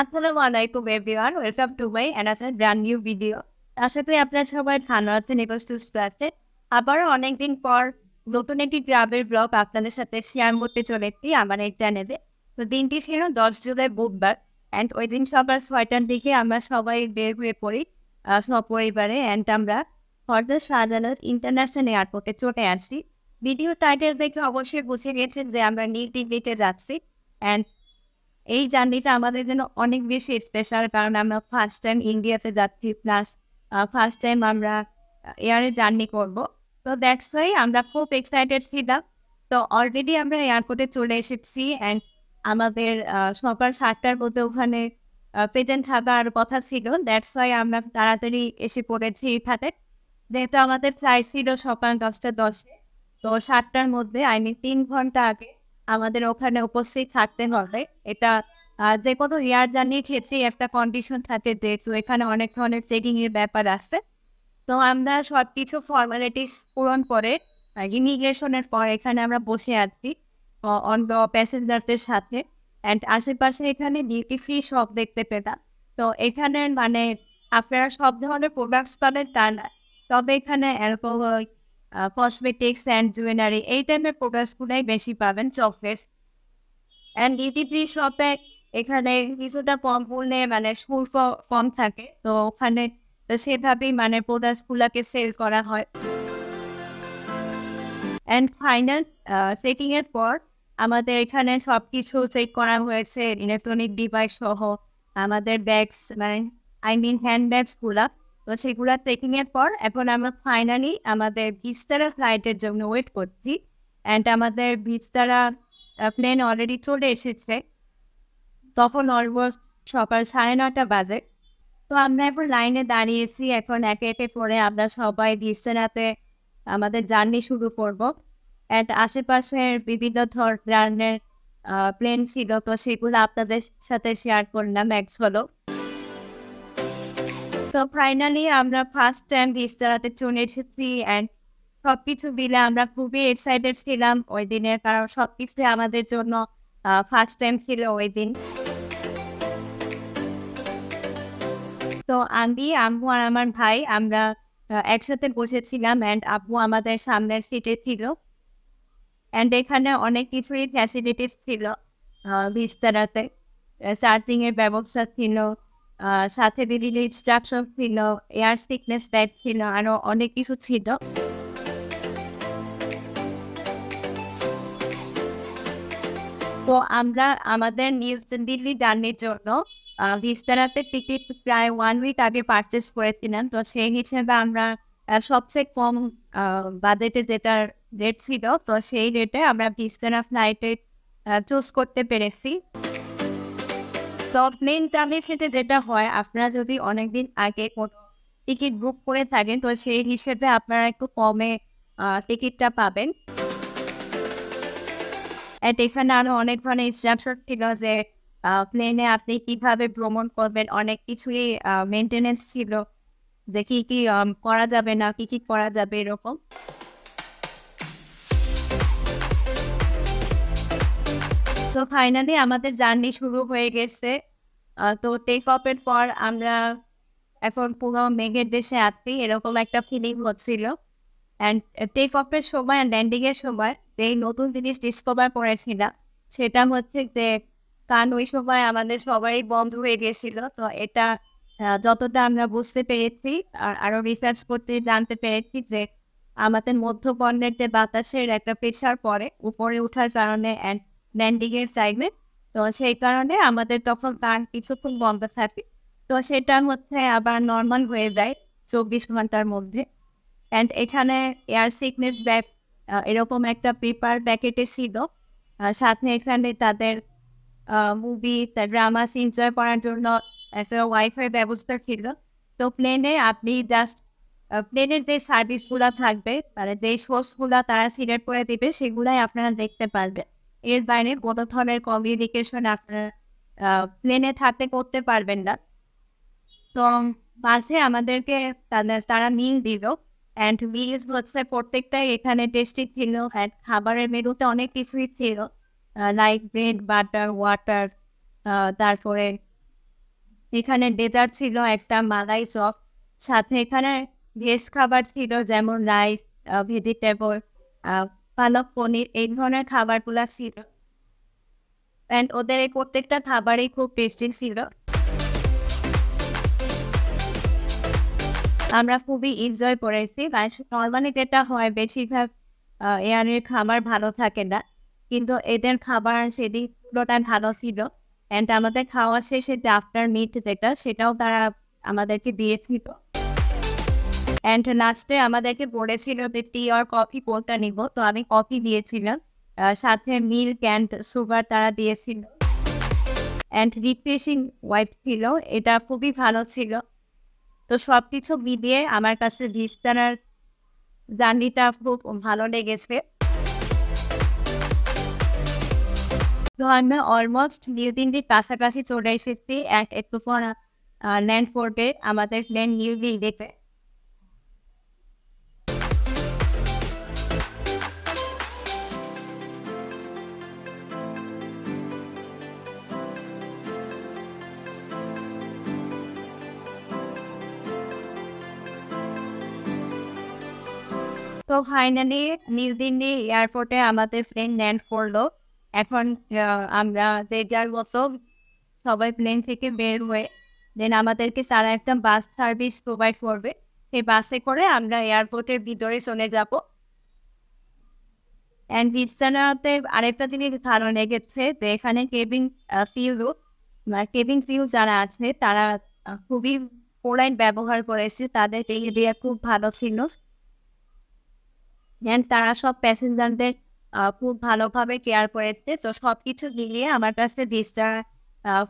আসসালামু আলাইকুম everyone, welcome to my another brand new video. আশা করি আপনারা সবাই ভালো আছেন এবং সুস্থ আছেন। আবারও অনেকদিন পর নতুন একটি ট্রাভেল ব্লগ আপনাদের সাথে শেয়ার করতে চলেছি আমার এই চ্যানেলে। তো দিনটি ছিল 10 জুলাই বুধবার, অ্যান্ড ওই দিন সকাল 6টার দিকে আমরা সবাই বের হয়ে পড়ি সপরিবারে, অ্যান্ড আমরা হরদা শাহজালাল ইন্টারন্যাশনাল এয়ারপোর্টে চলে আসি। ভিডিও টাইটেল দেখে অবশ্যই বুঝে গেছেন যে আমরা নিউ দিল্লিতে যাচ্ছি, অ্যান্ড এই জার্নিটা আমাদের জন্য অনেক বেশি স্পেশাল, কারণ আমরা ফার্স্ট টাইম ইন্ডিয়াতে যাচ্ছি, প্লাস ফার্স্ট টাইম আমরা এয়ারে জার্নি করব। তো দ্যাটস ওয়াই আমরা খুব এক্সাইটেড ছিলাম। তো অলরেডি আমরা এয়ারপোর্টে চলে এসেছি, অ্যান্ড আমাদের সকাল 7টার মধ্যে ওখানে প্রেজেন্ট থাকার কথা ছিল। দ্যাটস ওয়াই আমরা তাড়াতাড়ি এসে পড়েছি এখানে, যেহেতু আমাদের ফ্লাইট ছিল সকাল 10টা 10-এ। তো 7টার মধ্যে, আই মিন 3 ঘন্টা আগে আমাদের ওখানে উপস্থিত থাকতে হবে। এটা যে কোনো এয়ার জার্নির ক্ষেত্রেই একটা কন্ডিশন থাকে, যেহেতু এখানে অনেক ধরনের চেকিং এর ব্যাপার আছে। তো আমরা সবকিছু ফর্মালিটিস পূরণ করে ইমিগ্রেশনের পর এখানে আমরা বসে আছি অন্য প্যাসেঞ্জারদের সাথে, অ্যান্ড আশেপাশে এখানে ডিউটি ফ্রি শপ দেখতে পেলাম। তো এখানের মানে আপনারা সব ধরনের প্রোডাক্টস পাবেন তা না, তবে এখানে অ্যালকোহল, কসমেটিক্স অ্যান্ড জুয়েলারি এই টাইপের প্রোডাক্টসগুলোই বেশি পাবেন, চকলেটস। অ্যান্ড ডিউটি ফ্রি শপে এখানে কিছুটা কম মূল্যে মানে শুল্ক কম থাকে, তো ওখানে তো সেভাবেই মানে প্রোডাক্টসগুলোকে সেল করা হয়। অ্যান্ড ফাইনাল চেকিং এর পর আমাদের এখানে সবকিছু চেক করা হয়েছে, ইলেকট্রনিক ডিভাইস সহ আমাদের ব্যাগস, মানে আই মিন হ্যান্ড ব্যাগসগুলা। তো সেগুলা চেকিং এর পর এখন আমরা ফাইনালি আমাদের ভিস্তারা ফ্লাইটের জন্য ওয়েট করছি, অ্যান্ড আমাদের ভিস্তারা প্লেন অলরেডি চলে এসেছে। তখন অলমোস্ট সকাল 9:30 বাজে। তো আমরা এখন লাইনে দাঁড়িয়েছি, এখন একে একে করে আমরা সবাই ভিস্তারাতে আমাদের জার্নি শুরু করব। অ্যান্ড আশেপাশের বিভিন্ন ধরনের প্লেন ছিল, তো সেগুলো আপনাদের সাথে শেয়ার করলাম ম্যাক্স হলো। তো ফাইনালি আমরা ফার্স্ট টাইম ভিস্তারাতে চলে এসেছি, অ্যান্ড সবকিছু মিলে আমরা খুবই এক্সাইটেড ছিলাম ওই দিনের, কারণ সবকিছু আমাদের জন্য ফার্স্ট টাইম ছিল ওই দিন। তো আমি, আম্মু আর আমার ভাই আমরা একসাথে বসেছিলাম, অ্যান্ড আব্বু আমাদের সামনের সিটে ছিল। অ্যান্ড এখানে অনেক কিছুই ফ্যাসিলিটিস ছিল বিস্তারাতে। চার্জিং এর ব্যবস্থা ছিল, সাথে বিভিন্ন ইনস্ট্রাকশন ছিল, এয়ার সিকনেস ব্যাগ ছিল, আরো অনেক কিছু ছিল। তো আমরা আমাদের নিউ দিল্লি জার্নির জন্য ভিস্তারাতে টিকিট প্রায় 1 উইক আগে পারচেস করেছিলাম। তো সেই হিসেবে আমরা সবচেয়ে কম বাজেটে যেটা রেট ছিল, তো সেই রেটে আমরা ভিস্তারা ফ্লাইটে চুজ করতে পেরেছি। তো প্লেন জার্নির ক্ষেত্রে যেটা হয়, আপনারা যদি অনেকদিন আগে কোনো টিকিট বুক করে থাকেন, তো সেই হিসেবে আপনারা একটু কমে টিকিটটা পাবেন। অ্যান্ড এখানে আরো অনেক ধরনের ইনস্ট্রাকশন ছিল যে প্লেনে আপনি কিভাবে ভ্রমণ করবেন, অনেক কিছুই মেইনটেন্যান্স ছিল, যে কি কি করা যাবে না, কি কি করা যাবে এরকম। তো ফাইনালি আমাদের জার্নি শুরু হয়ে গেছে। তো টেক অফের পর আমরা এখন পুরো মেঘের দেশে আছি, এরকম একটা ফিলিং হচ্ছিল। অ্যান্ড টেক অফের সময় আর ল্যান্ডিং এর সময় যেই নতুন জিনিস ডিসকভার করেছিলাম, সেটা হচ্ছে যে কারণ ওই সময় আমাদের সবাই বন্ধ হয়ে গেছিল। তো এটা যতটা আমরা বুঝতে পেরেছি আর আরো রিসার্চ করতে জানতে পেরেছি যে আমাদের মধ্যপণ্যের যে বাতাসের একটা প্রেশার পড়ে উপরে ওঠার কারণে অ্যান্ড ল্যান্ডিং এর টাইমে, তো সেই কারণে আমাদের তখন গান কিছুক্ষণ বন্ধ থাকে। তো সেটা হচ্ছে আবার নর্মাল হয়ে যায় 24 ঘন্টার মধ্যে। অ্যান্ড এখানে এয়ার সিকনেস ব্যাগ এরকম একটা পেপার প্যাকেটে ছিল। সাথে এখানে তাদের মুভি, ড্রামাস এনজয় করার জন্য একটা ওয়াইফাই ব্যবস্থা ছিল। তো প্লেনে আপনি জাস্ট প্লেনের যে সার্ভিসগুলা থাকবে, মানে যে সোর্সগুলা তারা সিলেক্ট করে দিবে, সেগুলাই আপনারা দেখতে পারবেন। এর বাইরে কোনো ধরনের কমিউনিকেশন আপনারা প্লেনে থাকতে করতে পারবেন না। তো মাঝে আমাদেরকে তারা মিল দিল, অ্যান্ড মিলস হচ্ছে প্রত্যেকটাই এখানে টেস্টি ছিল। অ্যান্ড খাবারের মেনুতে অনেক কিছুই ছিল, লাইক ব্রেড, বাটার, ওয়াটার, তারপরে এখানে ডেজার্ট ছিল একটা মালাই চপ, সাথে এখানে ভেজ খাবার ছিল যেমন রাইস, ভেজিটেবল, পালক পনির, এই ধরনের খাবারগুলো ছিল। অ্যান্ড ওদের এই প্রত্যেকটা খাবারই খুব টেস্টি ছিল। আমরা খুবই এনজয় করেছি। নর্মালি যেটা হয় বেশিরভাগ এয়ারের খাবার ভালো থাকে না, কিন্তু এদের খাবার সেদিন পুরোটা ভালো ছিল। অ্যান্ড আমাদের খাওয়া শেষে যে আফটার মিট যেটা, সেটাও তারা আমাদেরকে দিয়েছিল। অ্যান্ড লাস্টে আমাদেরকে বলেছিল যে টি আর কফি কোনটা নিব, তো আমি কফি দিয়েছিলাম, সাথে মিল্ক অ্যান্ড সুগার তারা দিয়েছিল। অ্যান্ড রিফ্রেশিং ওয়াইপ ছিল, এটা খুবই ভালো ছিল। তো সবকিছু মিলিয়ে আমার কাছে ভিস্তারার জার্নিটা খুব ভালো লেগেছে। তো আমরা অলমোস্ট নিউ দিল্লির কাছাকাছি চলে এসেছি, একটু পর ল্যান্ড করবে আমাদের নিউ দিল্লিতে। তো ফাইনালি নিউ দিল্লি এয়ারপোর্টে আমাদের প্লেন ল্যান্ড করলো। এখন আমরা যে যার মতো সবাই প্লেন থেকে বের হয়ে দেন আমাদেরকে তারা একটা বাস সার্ভিস প্রোভাইড করবে। সেই বাসে করে আমরা এয়ারপোর্টের ভিতরে চলে যাব। অ্যান্ড বিছানাতে আরেকটা জিনিস ভালো লেগেছে যে এখানে কেবিন ক্রিউ যারা আছে তারা খুবই পোলাইট ব্যবহার করেছে, তাদের এরিয়া খুব ভালো ছিল। অ্যান্ড তারা সব প্যাসেঞ্জারদের খুব ভালোভাবে কেয়ার করেছে। তো সব কিছু মিলিয়ে আমার কাছে ভিস্টা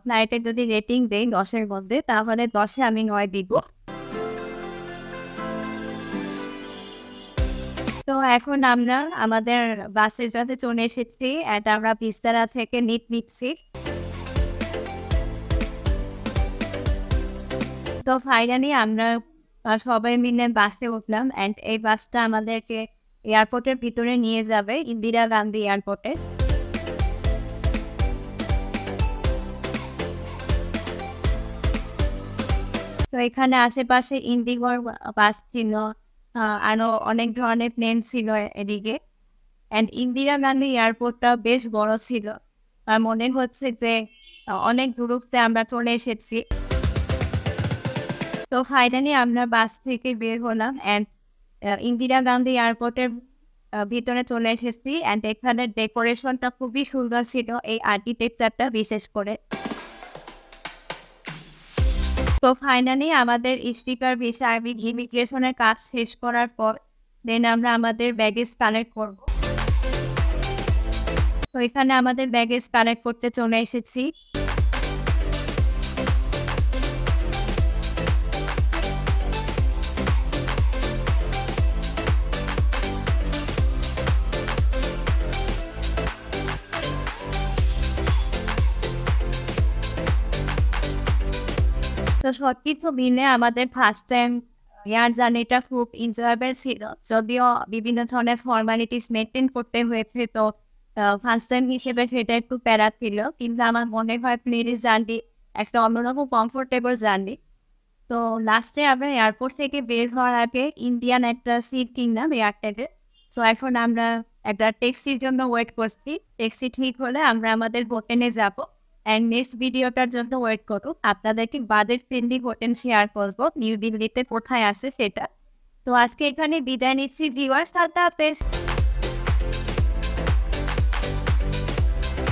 ফ্লাইটের যদি রেটিং দেই 10-এর মধ্যে, তাহলে 10-এ আমি 9 দিব। তো এখন আমরা আমাদের বাসের সাথে চলে এসেছি, অ্যান্ড আমরা ভিস্তারা থেকে নিচ্ছি। তো ফাইনালি আমরা সবাই মিলে বাসে উঠলাম, অ্যান্ড এই বাসটা আমাদেরকে এয়ারপোর্টের ভিতরে নিয়ে যাবে, ইন্দিরা গান্ধী এয়ারপোর্টে। তো এখানে আশেপাশে ইন্ডিগোর বাস ছিল, আরো অনেক ধরনের প্লেন ছিল এদিকে। অ্যান্ড ইন্দিরা গান্ধী এয়ারপোর্টটা বেশ বড় ছিল, আর মনে হচ্ছে যে অনেক দূরত্বে আমরা চলে এসেছি। তো ফাইনালি আমরা বাস থেকে বের হলাম, অ্যান্ড ইন্দিরা গান্ধী এয়ারপোর্টের ভিতরে চলে এসেছি। অ্যান্ড এখানে ডেকোরেশনটা খুবই সুন্দর ছিল, এই আর্কিটেকচারটা বিশেষ করে। তো ফাইনালি আমাদের স্টিকার ভিসা ইমিগ্রেশনের কাজ শেষ করার পর দেন আমরা আমাদের ব্যাগেজ কালেক্ট করব। তো এখানে আমাদের ব্যাগেজ কালেক্ট করতে চলে এসেছি। তো সবকিছু মিলে আমাদের ফার্স্ট টাইম এয়ার জার্নিটা খুব এনজয়েবল ছিল, যদিও বিভিন্ন ধরনের ফর্মালিটিস মেনটেন করতে হয়েছে। তো ফার্স্ট টাইম হিসেবে সেটা একটু প্যারা ছিল, কিন্তু আমার মনে হয় প্লেনের জার্নি একটা অন্যরকম কমফোর্টেবল জার্নি। তো লাস্টে আমরা এয়ারপোর্ট থেকে বের হওয়ার আগে ইন্ডিয়ান একটা সিট কিনলাম এয়ারটেলে। সো এখন আমরা একটা ট্যাক্সির জন্য ওয়েট করছি, ট্যাক্সি ঠিক হলে আমরা আমাদের হোটেলে যাব। অ্যান্ড নেক্সট ভিডিওটার জন্য ওয়েট করুন, আপনাদেরকে বাজেট ফ্রেন্ডলি হোটেল শেয়ার করবো নিউ দিল্লিতে কোথায় আছে সেটা। তো আজকে এখানে বিদায় নিচ্ছি ভিউয়ার্স, আল্লাহ হাফেজ।